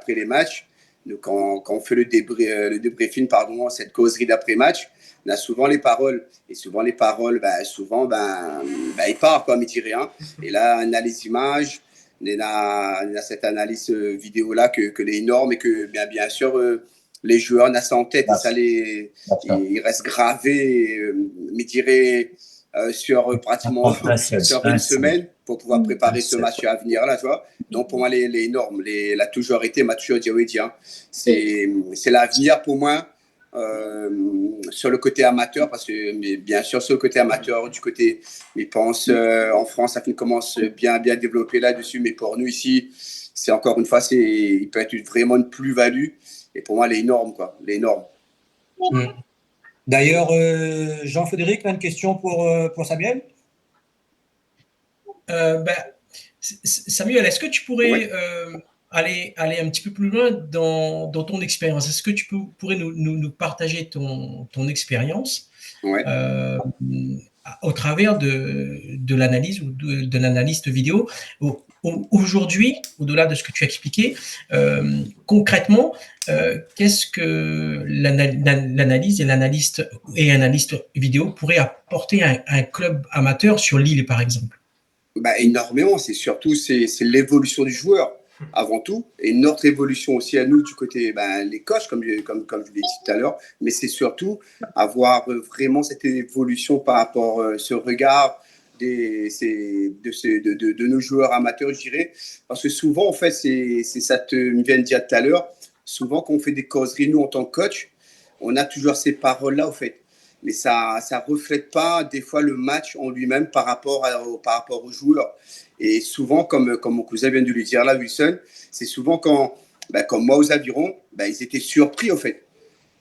les matchs, donc quand on fait le débriefing, pardon, cette causerie d'après-match, on a souvent les paroles. Et souvent, les paroles, ils partent, quoi, mais ils disent rien. Et là, on a les images, on a cette analyse vidéo-là que les normes et que, bien sûr, les joueurs, on a ça en tête. Et ça, il reste gravé, me dirais, sur pratiquement sur une semaine pour pouvoir préparer ce match à venir là, tu vois. Donc pour moi les normes, la toujours été, m'a toujours dit oui, c'est l'avenir pour moi sur le côté amateur parce que mais bien sûr sur le côté amateur du côté, je pense en France ça commence bien développé là-dessus, mais pour nous ici c'est encore une fois il peut être vraiment une plus-value et pour moi les normes quoi, les normes. D'ailleurs, Jean-Frédéric a une question pour Samuel. Samuel, est-ce que tu pourrais aller un petit peu plus loin dans ton expérience? Est-ce que tu pourrais nous partager ton expérience au travers de l'analyse ou de l'analyste vidéo? Aujourd'hui, au-delà de ce que tu as expliqué, concrètement, qu'est-ce que l'analyse et analyste vidéo pourraient apporter à un club amateur sur l'île, par exemple? Énormément, c'est surtout l'évolution du joueur avant tout, et notre évolution aussi à nous du côté les coachs comme je l'ai dit tout à l'heure, mais c'est surtout avoir vraiment cette évolution par rapport ce regard de nos joueurs amateurs, je dirais, parce que souvent en fait c'est ça me vient de dire tout à l'heure, souvent quand on fait des causeries nous en tant que coach, on a toujours ces paroles là au fait. Mais ça reflète pas des fois le match en lui-même par rapport aux joueurs. Et souvent, comme mon cousin vient de lui dire là, Wilson, c'est souvent comme moi aux Avirons, ils étaient surpris en fait.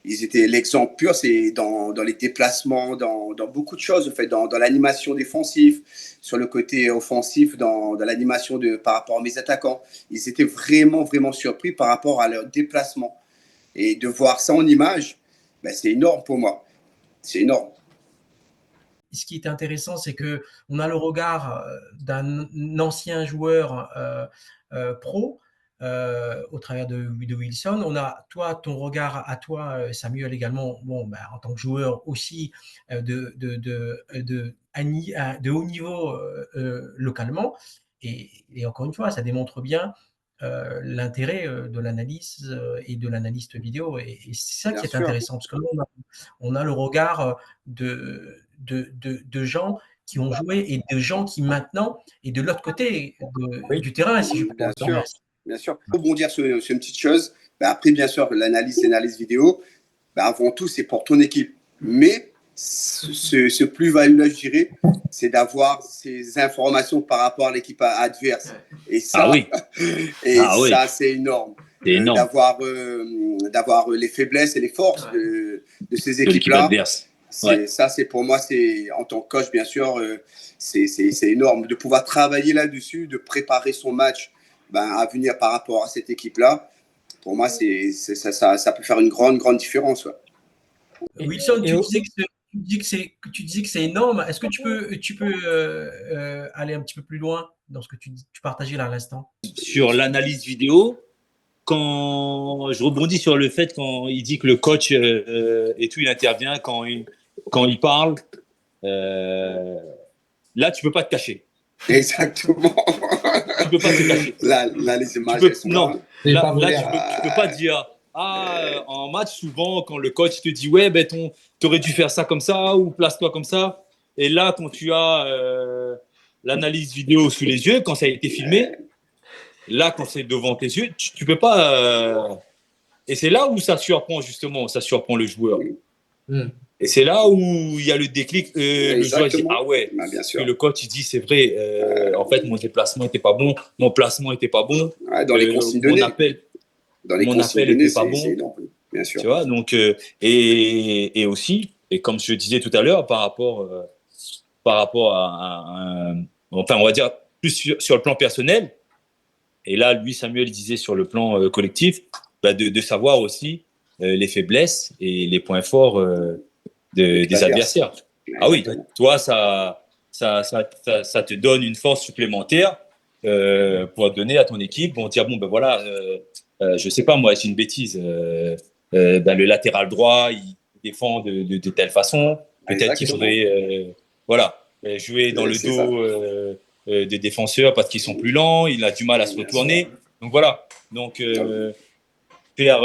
Ils étaient l'exemple pur, c'est dans les déplacements, dans beaucoup de choses en fait, dans l'animation défensive, sur le côté offensif, dans l'animation par rapport à mes attaquants. Ils étaient vraiment surpris par rapport à leur déplacement. Et de voir ça en image, c'est énorme pour moi. C'est énorme. Ce qui est intéressant, c'est qu'on a le regard d'un ancien joueur pro, au travers de Wilson. On a, toi, ton regard à toi, Samuel, également, bon, bah, en tant que joueur aussi de haut niveau localement. Et encore une fois, ça démontre bien l'intérêt de l'analyse et de l'analyste vidéo. Et c'est ça Bien qui est sûr. intéressant, parce que là, on a le regard de gens qui ont joué et de gens qui maintenant, et de l'autre côté Oui. du terrain, si je peux Bien me sûr, permettre. bien sûr. Pour rebondir sur une petite chose, bah, après, bien sûr, l'analyse vidéo, bah, avant tout, c'est pour ton équipe. Mais ce plus-value-là, je dirais, c'est d'avoir ces informations par rapport à l'équipe adverse. Et ça, Ah oui, oui, c'est énorme. c'est énorme D'avoir les faiblesses et les forces de ces de l'équipe équipes-là. adverse. Ouais. Ça, c'est pour moi, en tant que coach, bien sûr, c'est énorme de pouvoir travailler là-dessus, de préparer son match à venir par rapport à cette équipe-là. Pour moi, ça peut faire une grande différence. Ouais. Wilson, tu disais que c'est énorme. Est-ce que tu peux aller un petit peu plus loin dans ce que tu partageais là à l'instant? Sur l'analyse vidéo, quand je rebondis sur le fait quand il dit que le coach et tout, il intervient quand il parle, là, tu peux pas te cacher. Exactement. Tu peux pas te cacher. Là les images, elles sont non, là. Tu peux pas dire en match, souvent, quand le coach te dit ouais, ben t'aurais dû faire ça comme ça ou place-toi comme ça. Et là, quand tu as l'analyse vidéo sous les yeux, quand ça a été filmé, là, quand c'est devant tes yeux, tu peux pas. Et c'est là où ça surprend, justement, ça surprend le joueur. Et c'est là où il y a le déclic. Le joueur dit ah ouais, bien sûr. Et le coach il dit c'est vrai, en fait, mon déplacement n'était pas bon, mon placement n'était pas bon. Ouais, dans les consignes données. Mon appel n'était pas bon. C'est énorme, bien sûr. Tu vois, donc, et aussi, et comme je disais tout à l'heure, par rapport à enfin, on va dire plus sur le plan personnel, et là, lui, Samuel disait sur le plan collectif, de savoir aussi les faiblesses et les points forts des adversaires. Ah oui, toi, ça te donne une force supplémentaire pour donner à ton équipe. Bon, dire, bon, ben voilà, je sais pas, moi, c'est une bêtise. Le latéral droit, il défend de telle façon. Peut-être qu'il faudrait jouer dans le dos des défenseurs parce qu'ils sont plus lents, il a du mal à se retourner. Donc voilà. Donc faire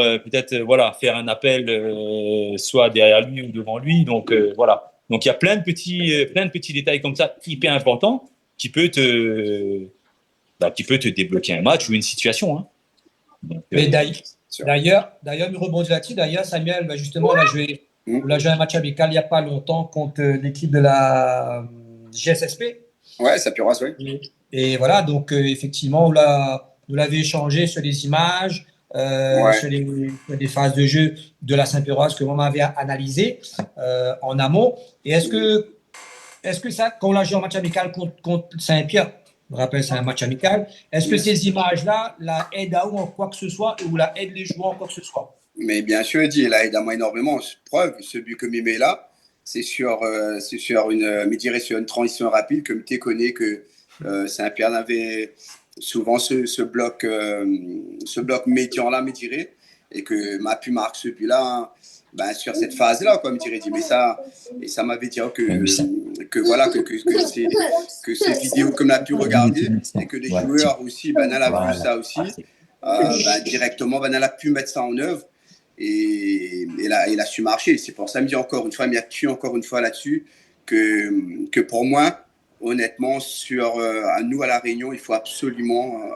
faire un appel soit derrière lui ou devant lui. Donc voilà. Donc il y a plein de petits détails comme ça hyper importants qui peut te débloquer un match ou une situation. Hein. Donc, mais d'ailleurs, nous rebondissons là-dessus. D'ailleurs, Samuel, justement, on a joué un match amical il n'y a pas longtemps contre l'équipe de la GSSP. Ouais, Sapuras, oui. Et voilà, donc effectivement, vous l'avez échangé sur les images, sur les phases de jeu de la Saint-Péroise que vous m'avez analysé en amont. Et est-ce que ça, quand on l'a joué en match amical contre Saint-Pierre, je me rappelle, c'est un match amical, est-ce que ces images-là la aident à ou en quoi que ce soit ou la aident les joueurs en quoi que ce soit? Mais bien sûr, il la aide à moi énormément. Preuve, ce but que Mimé là, c'est sur une transition rapide, comme tu connais que Saint-Pierre avait souvent ce bloc médian-là, me dirait, et que m'a pu marquer ce but-là sur cette phase-là, me dirait. Mais ça m'avait dit que ces vidéos qu'on a pu regarder et que les joueurs aussi, on a vu ça aussi, directement, on a pu mettre ça en œuvre. Et il a su marcher. C'est pour ça que je me dis encore une fois, il y a tué encore une fois là-dessus que pour moi, honnêtement, à nous à La Réunion, il faut absolument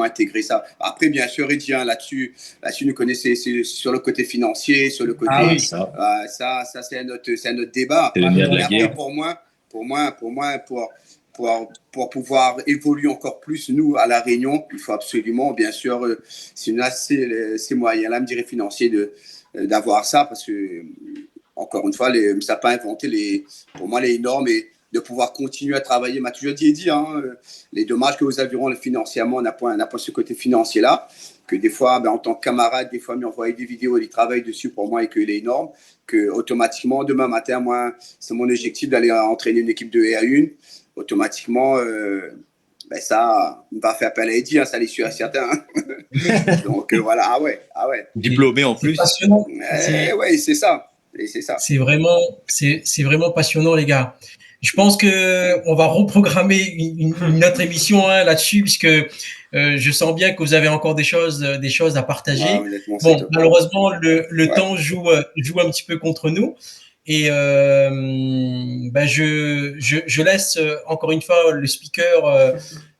intégrer ça. Après, bien sûr, Edien, là-dessus, nous connaissez sur le côté financier, sur le côté. Ça c'est un autre débat. Après, pour pouvoir évoluer encore plus, nous, à La Réunion, il faut absolument, bien sûr, si on a ces moyens-là, me dirais financiers, d'avoir ça, parce que, encore une fois, ça n'a pas inventé, pour moi, les normes et de pouvoir continuer à travailler. M'a toujours dit, les dommages que vous aviez financièrement, on n'a pas ce côté financier-là, que des fois, en tant que camarade, des fois, m'envoyer des vidéos, ils travaillent dessus pour moi et qu'il est énorme, que automatiquement, demain matin, moi, c'est mon objectif d'aller entraîner une équipe de E1. Automatiquement, ben ça, on va faire appel à Eddie, hein, ça les sûr et certain. Hein. Donc voilà, ah ouais. Diplômé en C'est plus. passionnant. Ouais, c'est ça. Et c'est ça. C'est vraiment passionnant, les gars. Je pense que on va reprogrammer une autre émission là-dessus, puisque je sens bien que vous avez encore des choses à partager. Ouais, honnêtement, c'est Bon, top. malheureusement, le Ouais. temps joue un petit peu contre nous. Et je laisse encore une fois le speaker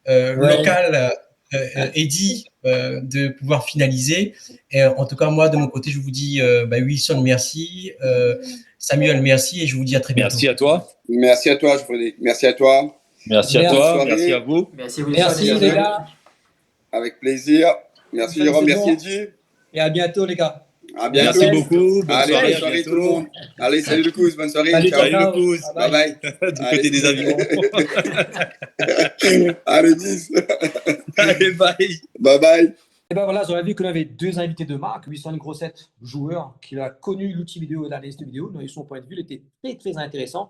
local, Eddy, de pouvoir finaliser. Et en tout cas, moi, de mon côté, je vous dis Wilson, merci. Samuel, merci. Et je vous dis à très bientôt. Merci à toi. Merci à toi, Frédéric. Merci à toi. Merci à Merci. toi. Merci à vous. Merci Wilson. Merci et les Samuel. gars. Avec plaisir. Merci Bonne Jérôme, saison. merci Eddie. Et à bientôt les gars. À bientôt. Merci beaucoup. Bonne Allez, soirée. bonne À soirée tout le bientôt. monde. Allez, salut le cousin, bonne soirée. Salut, Ciao. Salut le pouce. Bye bye. Du côté des avions. Allez, 10. Allez, bye. Bye bye. Et ben voilà, j'aurais vu qu'on avait deux invités de marque. Wilson Grossette, joueur, qui a connu l'outil vidéo, l'analyse vidéo. Donc, son point de vue, il était très, très intéressant.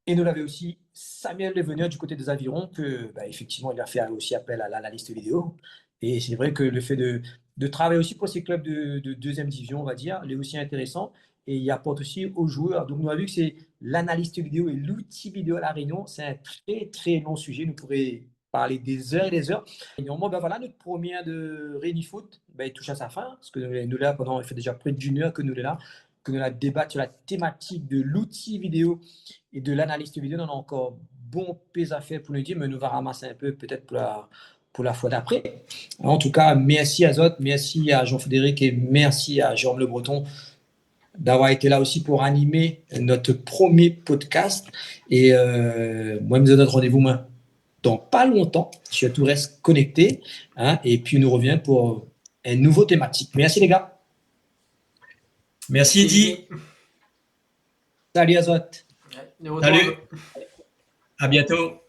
Et nous l'avons aussi Samuel Leveneur du côté des avirons, que effectivement, il a fait aussi appel à l'analyste vidéo. Et c'est vrai que le fait de travailler aussi pour ces clubs de deuxième division, on va dire, il est aussi intéressant. Et il apporte aussi aux joueurs. Donc, nous avons vu que c'est l'analyste vidéo et l'outil vidéo à La Réunion. C'est un très, très long sujet. Nous pourrions parler des heures et des heures. Et néanmoins, voilà, notre première de Réuni Foot, il touche à sa fin. Parce que nous là, pendant, il fait déjà près d'une heure que nous là, que nous la débattre sur la thématique de l'outil vidéo et de l'analyste vidéo. On a encore bon pèse à faire pour nous dire, mais nous va ramasser un peu peut-être pour la fois d'après. En tout cas, merci à Zot, merci à Jean-Frédéric et merci à Jérôme Le Breton d'avoir été là aussi pour animer notre premier podcast. Et moi, je me donne notre rendez-vous dans pas longtemps. Surtout, reste connecté. Hein, et puis, nous revient pour une nouvelle thématique. Merci, les gars. Merci, Eddy. Salut, Azot. Ouais, Salut. À bientôt.